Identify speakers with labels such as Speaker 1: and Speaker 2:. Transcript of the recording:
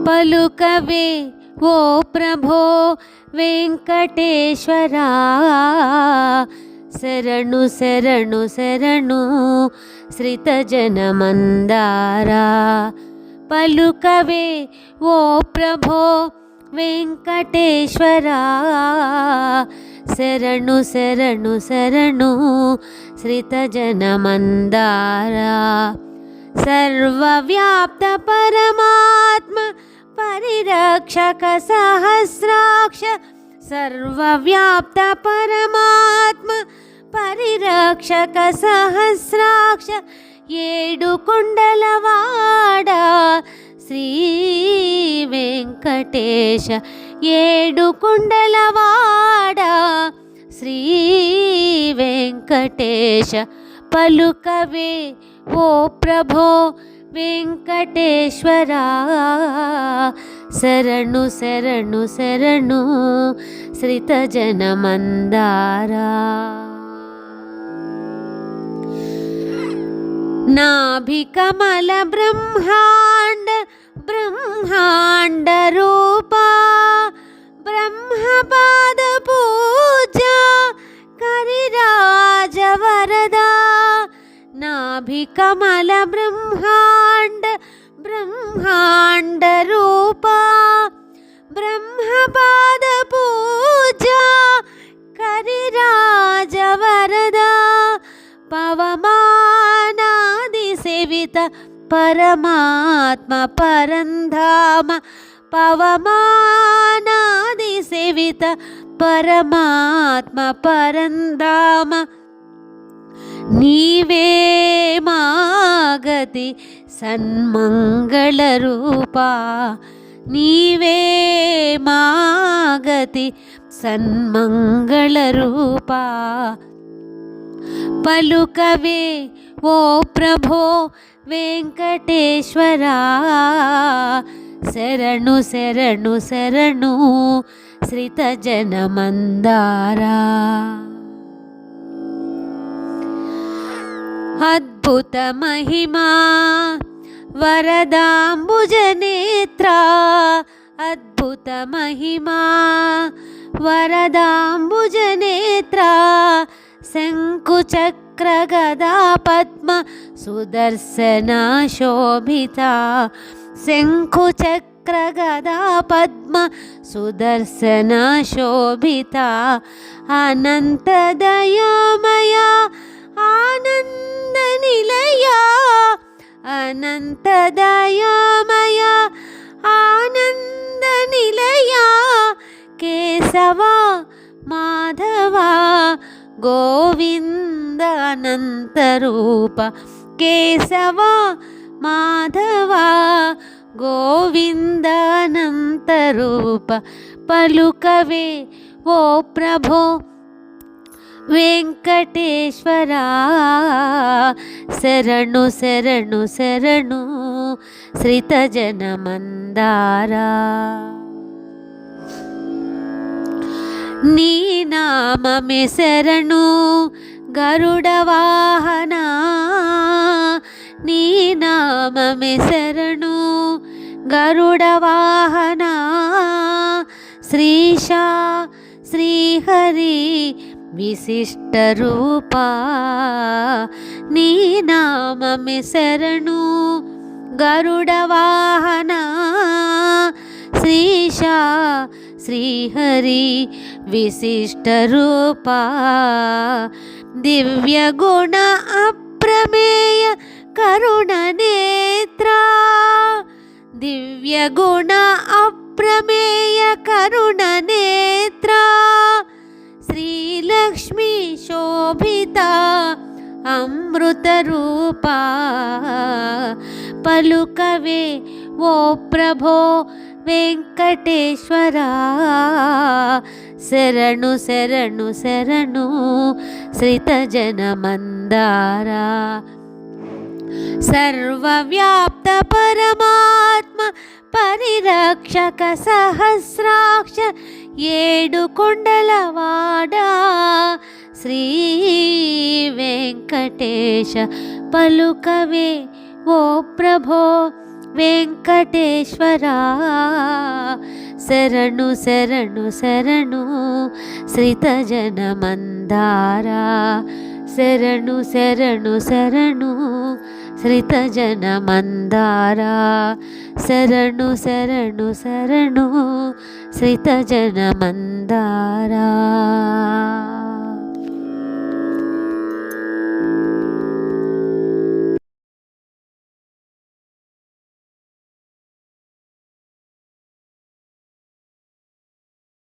Speaker 1: పలుకవే ఓ ప్రభో వెంకటేశ్వరా, శరణు శరణు శరణు శ్రితజనమందారా. పలుకవే ఓ ప్రభో వెంకటేశ్వరా, శరణు శరణు శరణు శ్రితజనమందారా. సర్వవ్యాప్త పరమాత్మ పరిరక్షక సహస్రాక్ష, సర్వవ్యాప్త పరమాత్మ పరిరక్షక సహస్రాక్ష, ఏడు కొండలవాడ శ్రీ వెంకటేశ, ఏడు కొండలవాడ శ్రీ వెంకటేశ. పలుకవే ఓ ప్రభో వెంకటేశ్వరా, శరణు శరణు శరణు శ్రితజనమందారా. నాభికమల బ్రహ్మాండ బ్రహ్మాండ రూపా, బ్రహ్మపాద పూజా కరిరాజ వరదా. నాభికమల బ్రహ్మాండ బ్రహ్మాండ రూపా, బ్రహ్మపాద పూజా కరిరాజ వరదా. పవమానాది సేవిత పరమాత్మ పరంధామ, పవమానాది సేవిత పరమాత్మ పరంధామ. నీవే మాగతి సన్మంగళ రూపా, నీవే మాగతి సన్మంగళ రూపా. పలుకవే ఓ ప్రభో వెంకటేశ్వరా, శరణు శరణు శరణు శ్రితజనమందారా. అద్భుత మహిమా వరదాంబుజనేత్రా, అద్భుత మహిమా వరదాంబుజనేత్రా. శంకుచక్ర గదా పద్మ సుదర్శన శోభిత, శంకుచక్ర గదా పద్మ సుదర్శన శోభిత. అనంత దయామయ ఆనంద నిలయ, అనంత దయామయ ఆనంద నిలయ. కేశవ మాధవ గోవింద అనంత రూప, కేశవ మాధవ గోవింద అనంత రూప. పలుకవే ఓ ప్రభో వెంకటేశ్వరా, శరణు శరణు శరణు శ్రితజనమందారా. నీ నామమే శరణు గరుడ వాహనా, నీ నామమే శరణు గరుడ వాహనా. శ్రీశా శ్రీహరి విశిష్ట రూపా, నీ నామమే శరణు గరుడ వాహనా. శ్రీశా శ్రీహరి విశిష్ట రూపా. దివ్య గుణ అప్రమేయ కరుణ నేత్రా, దివ్య గుణ అప్రమేయ కరుణ నేత్రా. శ్రీలక్ష్మీ శోభిత అమృత రూపా. పలుకవే ఓ ప్రభో వెంకటేశ్వరా, శరణు శరణు శరణు శ్రితజనమందారా. సర్వవ్యాప్త పరమాత్మ పరిరక్షక సహస్రాక్ష, ఏడు కొండలవాడా శ్రీ వెంకటేశ. పలుకవే ఓ ప్రభో ವೆಂಕಟೇಶ್ವರ. ಶರಣು ಶರಣು ಶರಣು ಶ್ರಿತಜನ ಮಂದಾರ. ಶರಣು ಶರಣು ಶರಣು ಶ್ರಿತಜನ ಮಂದಾರ. ಶರಣು ಶರಣು ಶರಣು ಶ್ರಿತಜನ ಮಂದಾರ.